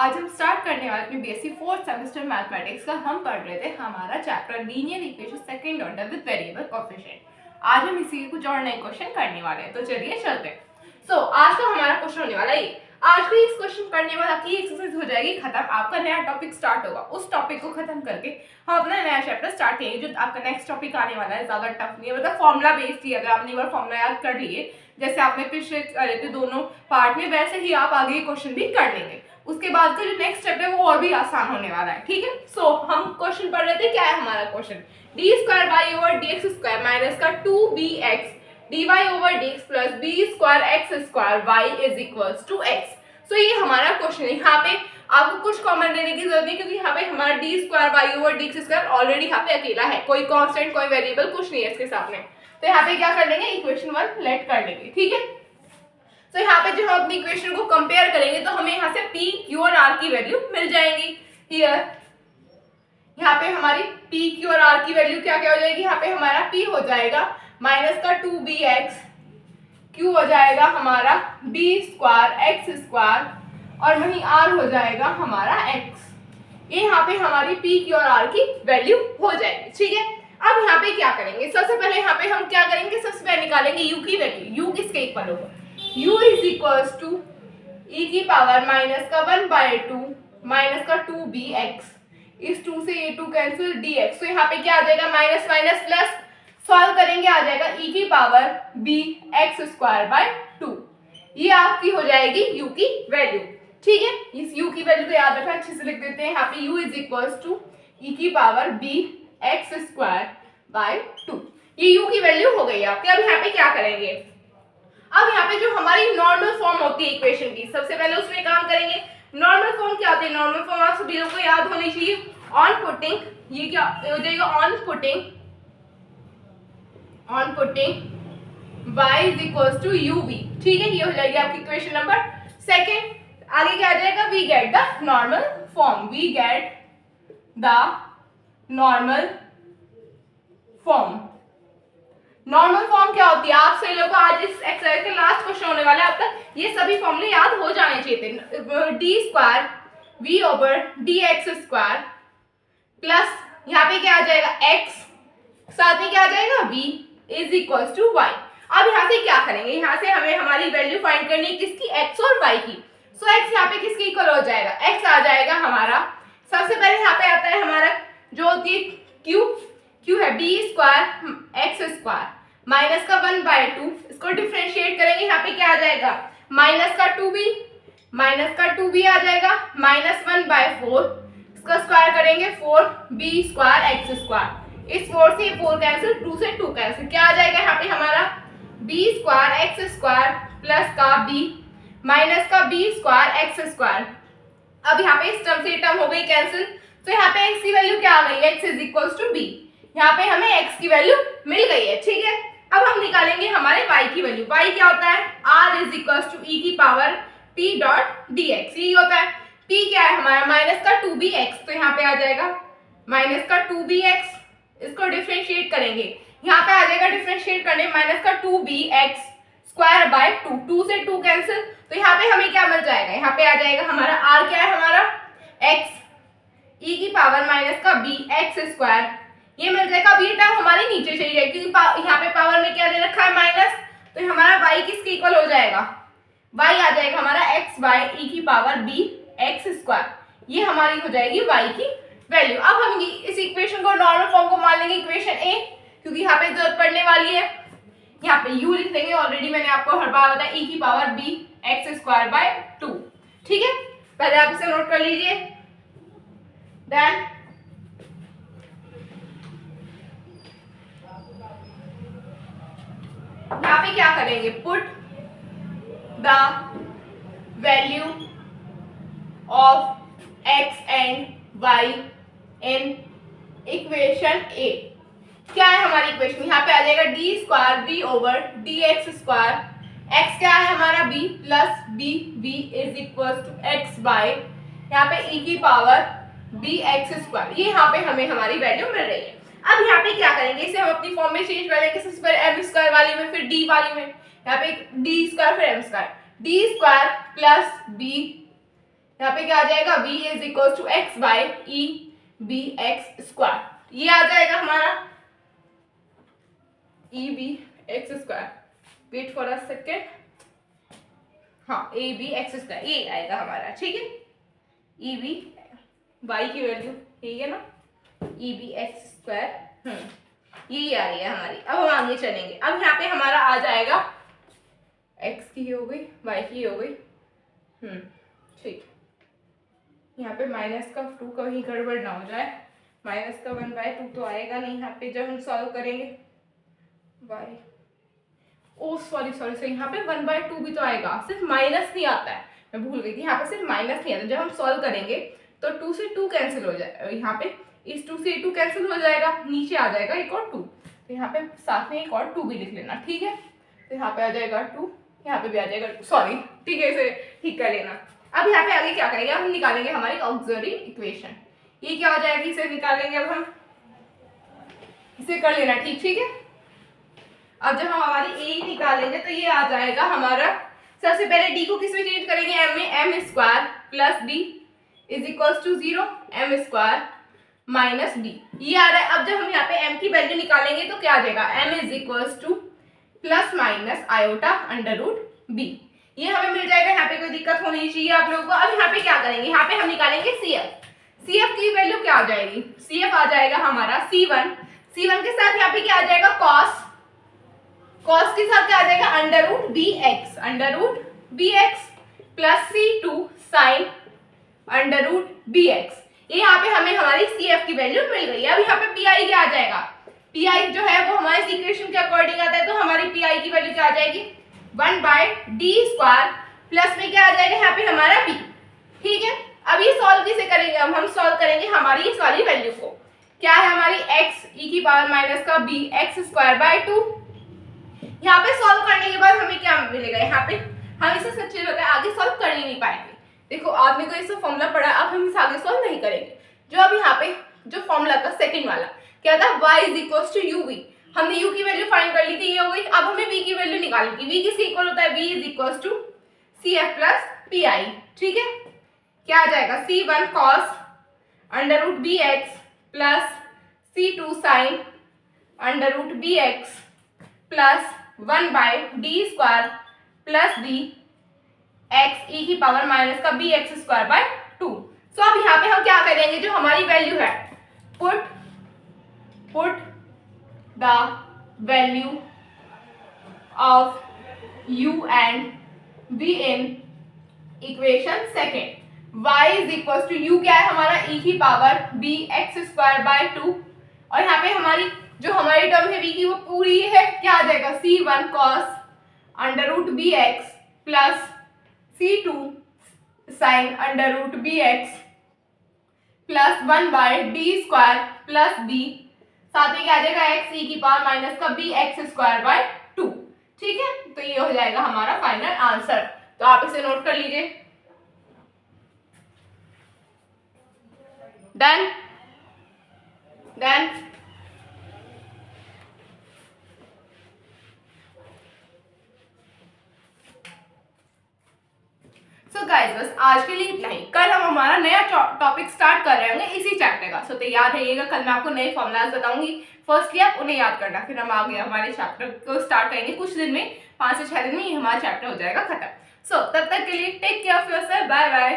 आज हम स्टार्ट करने वाले अपनी बीएससी फोर्थ सेमेस्टर मैथमेटिक्स का। हम पढ़ रहे थे हमारा chapter linear equation second order with variable coefficient. आज हम इसी के कुछ और नए क्वेश्चन करने वाले हैं, तो चलिए चलते हैं। आज का हमारा क्वेश्चन होने वाला है आज भी इस क्वेश्चन करने वाला आपकी एक्सरसाइज हो जाएगी खत्म, आपका नया टॉपिक स्टार्ट होगा। उस टॉपिक को खत्म करके हम अपना नया चैप्टर स्टार्ट करेंगे। जो आपका नेक्स्ट टॉपिक आने वाला है ज्यादा टफ नहीं है, मतलब फॉर्मूला बेस्ड ही। अगर आपने एक बार फॉर्मूला याद कर लिए जैसे आपने पिछले करे थे दोनों पार्ट में, वैसे ही आप आगे क्वेश्चन भी कर लेंगे। उसके बाद का जो नेक्स्ट स्टेप है वो और भी आसान होने वाला है, ठीक है। हम क्वेश्चन पढ़ रहे थे, क्या है हमारा question, d square Y over D x square minus का 2bx dy over dx plus b square x square y is equals to x. So ये हमारा क्वेश्चन है। यहाँ पे आपको कुछ कॉमन लेने की जरूरत नहीं, क्योंकि यहाँ पे हमारा D square Y over D x square already यहाँ पे अकेला है, कोई कांस्टेंट कोई वेरिएबल कुछ नहीं है इसके सामने। तो यहाँ पे क्या कर लेंगे, इक्वेशन 1 लेट कर लेंगे, ठीक है। तो यहाँ पे जो हम अपनी इक्वेशन को कंपेयर करेंगे तो हमें यहाँ से P, Q और R की वैल्यू मिल जाएंगी। हियर यहाँ पे हमारी P, Q और R की वैल्यू क्या क्या हो जाएगी, यहाँ पे हमारा P हो जाएगा माइनस का 2bx, Q हो जाएगा हमारा b स्क्वायर एक्स स्क्वायर और वहीं R हो जाएगा हमारा x। ये यहाँ पे हमारी P, Q और R की वैल्यू हो जाएगी, ठीक है। अब यहाँ पे क्या करेंगे, सबसे पहले यहाँ पे हम क्या करेंगे, सबसे पहले निकालेंगे U की वैल्यू। U किसके इक्वल होगा, u is equals to e की पावर माइनस का 1/2 माइनस का 2bx, इस 2 से ये 2 कैंसिल dx। तो यहाँ पे क्या आ जाएगा, माइनस माइनस प्लस, सॉल्व करेंगे आ जाएगा e की power b x square by 2। ये आपकी हो जाएगी u की वैल्यू, ठीक है। इस u की वैल्यू को याद रखना, अच्छे से लिख देते हैं। यहाँ पे u is equals to e की power b x square by 2। ये u की वैल्यू हो गई आपके। अब यहाँ पे क्या करेंगे, अब यहाँ पे जो हमारी नॉर्मल फॉर्म होती है इक्वेशन की, सबसे पहले उसमें काम करेंगे। नॉर्मल फॉर्म क्या होती है, नॉर्मल फॉर्म आप सभी लोगों को याद होनी चाहिए। ऑन पुटिंग, ये क्या हो जाएगा, on putting y is equals to uv, ठीक है। ये हो जाएगी आपकी इक्वेशन नंबर सेकेंड। आगे क्या आ जाएगा, we get the normal form, we get the normal form. Normal form क्या होती है, आप सभी लोगों को आज इस एक्सरसाइज का लास्ट क्वेश्चन होने वाला है, अब तक ये सभी फॉर्मूले याद हो जाने चाहिए थे। D square V over D x square plus यहाँ पे क्या आ जाएगा x, साथ में क्या आ जाएगा v is equals to y। अब यहाँ से क्या करेंगे, यहाँ से हमें हमारी वैल्यू फाइंड करनी है किसकी, x और y की। सो x यहाँ पे किसके इक्वल हो जाएगा, x आ जाएगा हमारा, सबसे पहले यहाँ पे आता है हमारा जो होती है q है b square x square minus का 1/2, इसको डिफरेंशिएट करेंगे। यहाँ पे क्या आ जाएगा, माइनस का 2b आ जाएगा माइनस 1/4, इसका स्क्वायर करेंगे 4b स्क्वायर एक्स स्क्वायर, इस 4 से 4 कैंसिल, 2 से 2 कैंसिल, क्या आ जाएगा यहाँ पे हमारा b square x square plus का b माइनस का b स्क्वायर एक्स स्क्वायर। अब यहाँ पे इस टर्म से टर्म हो गई कैंसिल, तो यहाँ पे x की वैल्यू क्या आ गई, x is equals to b। यहाँ पे हमें x की वैल्यू मिल गई है, ठीक है। अब हम निकालेंगे हमारे y की वैल्यू। y क्या होता है, r is equals to e की पावर p डॉट dx। ये होता है p क्या है हमारा, माइनस का 2bx, तो यहाँ पे आ जाएगा माइनस का 2bx, इसको डिफरेंशिएट करेंगे, यहाँ पे आ जाएगा डिफरेंशिएट करने माइनस का 2bx स्क्वायर बाय 2, 2 से 2 कैंसिल, तो यहाँ पे हमें क्या मिल जाएगा, यहाँ पे आ जाएगा हमारा r क्या है हमारा x e की पावर माइनस का b x स्क्वायर, ये मिल जाएगा। अब ये टर्म हमारे नीचे चली जाएगी, क्योंकि यहाँ पे पावर में क्या दे रखा है माइनस, तो हमारा y किसके इक्वल हो जाएगा, y आ जाएगा हमारा x बाय e की पावर b x स्क्वायर, ये हमारी हो जाएगी y की वैल्यू। अब हम इस इक्वेशन को नॉर्मल फॉर्म को मान लेंगे इक्वेशन ए, क्योंकि यहाँ पे जरूरत पड़ने वाली है। यहाँ पे u लिख देंगे, ऑलरेडी मैंने आपको हर बार बताया, e की power b x square by 2, ठीक है। पहले आप इसे नोट कर लीजिए। देन यहाँ पे क्या करेंगे, put the value of x and y in equation a. क्या है हमारी इक्वेशन, यहाँ पे आ जाएगा d square v over D x square, x क्या है हमारा b plus b is equal to x by यहाँ पे e की पावर b x स्क्वायर, ये यहाँ पे हमें हमारी वैल्यू मिल रही है। अब यहाँ पे क्या करेंगे, इसे हम अपनी फॉर्म में चेंज करेंगे, सबसे पहले m स्क्वायर वाली में, फिर d वाली में, यहाँ पे डी स्क्वायर फिर m square, D square plus b यहाँ पे क्या आ जाएगा, v is equal to X by E B X square, ये आ जाएगा हमारा E B X square, wait for a second, हाँ ए बी एक्स स्क्वायर ये आएगा हमारा, ठीक है, ई बी वाई की वैल्यू यही है ना, ई बी एक्स स्क्वायर, यही आ रही है हमारी। अब हम आगे चलेंगे, अब यहाँ पे हमारा आ जाएगा x की हो गई, y की हो गई, ठीक, यहाँ पे -2 कहीं गड़बड़ ना हो जाए, -1/2 तो आएगा नहीं यहाँ पे जब हम सॉल्व करेंगे, y ओ सॉरी यहाँ पे 1/2 भी तो आएगा, सिर्फ माइनस नहीं आता है, मैं भूल गई थी, यहाँ पे सिर्फ माइनस नहीं आता, जब हम सॉल्व करेंगे तो 2 से 2 कैंसिल हो जाएगा, यहाँ पे इस 2 से 2 कैंसिल हो जाएगा, नीचे आ जाएगा एक और 2, तो यहाँ पे साथ में एक और 2 भी लिख लेना, ठीक है, तो यहाँ पे आ जाएगा 2, यहाँ पे भी आ जाएगा 2, सॉरी, ठीक है, इसे ठीक कर लेना। अब यहाँ पे आगे क्या करेंगे, हम निकालेंगे हमारी ऑक्सिलरी इक्वेशन, ये क्या हो जाएगी, इसे निकालेंगे, अब हम इसे कर लेना, ठीक है। अब जब हम हमारी ए निकालेंगे तो ये आ जाएगा हमारा, सबसे पहले डी को किस में चेंज करेंगे, एम में, M square plus D is equal to 0, M square minus D, ये आ रहा है। अब जब हम यहाँ पे m की वैल्यू निकालेंगे तो क्या आ जाएगा, m is equal to plus minus iota under root B, ये हमें मिल जाएगा, यहाँ पे कोई दिक्कत होनी चाहिए आप लोगों को। अब यहाँ पे क्या करेंगे, यहाँ पे हम निकालेंगे CF की वैल्यू क्या आ जाएगी, CF आ जाएगा हमारा C1 के साथ यहाँ पे क्या आ जाएगा, cos के साथ क्या आ जाएगा, under root bx plus C2 sine under root bx, ये यहाँ पे हमें हमारी CF की वैल्यू मिल गई है। अब यहाँ पे PI क्या आ जाएगा, PI जो है वो हमारे इक्वेशन के अकॉर्डिंग आता है, तो हमारी PI की वैल्यू क्या आ जाएगी, 1/d² प्लस में क्या आ जाएगा यहाँ पे हमारा b, ठीक है। अब ये सॉल्व किसे करेंगे, अब हम सॉल्व करेंगे हमारी इस वाली वैल्यू को, क्या है हमारी x e की पावर माइनस का b x²/2, यहाँ पे सॉल्व करने के बाद हमें क्या मिलेगा, यहाँ पे हम इसे सच्चे बताए आगे सॉल्व कर ही नहीं पाएंगे। देखो आपने को इसका फॉर्मूला पढ़ा, अब हम इसे आगे सॉल्व नहीं करेंगे। जो अब यहाँ पे जो फॉर्मूला था सेकंड वाला क्या था, y is equal to U V, हमने u की वैल्यू फाइंड कर ली थी, ये हो गई। अब हमें v की वैल्यू निकालनी थी, v किसके इक्वल होता है, v is equal to CF plus PI, ठीक है। क्या आ जाएगा, C1 cos under root bx plus C2 sine under root bx plus 1/d² plus d x e की पावर माइनस का bx²/2। सो अब यहाँ पे हम क्या करेंगे, जो हमारी वैल्यू है, put the value of u and v in equation second, y is equal to u क्या है हमारा, e की पावर bx²/2, और यहाँ पे हमारी जो हमारी टर्म है v की वो पूरी है, क्या आ जाएगा, C1 cos under root bx plus C2 sine under root bx plus 1/d² plus d, साथ में क्या आ जाएगा, x e की पावर माइनस का bx²/2, ठीक है। तो ये हो जाएगा हमारा फाइनल आंसर, तो आप इसे नोट कर लीजिए। डन। सो गाइस बस आज के लिए इतना ही, कल हम हमारा नया टॉपिक स्टार्ट कर रहे होंगे इसी चैप्टर का, सो तैयार रहिएगा, कल मैं आपको नए फॉर्मूलाज बताऊंगी, फर्स्टली आप उन्हें याद करना, फिर हम आगे हमारे चैप्टर को स्टार्ट करेंगे कुछ दिन में, 5 से 6 दिन में ये हमारा चैप्टर हो जाएगा खत्म। सो तब तक के लिए take care of yourself, bye bye.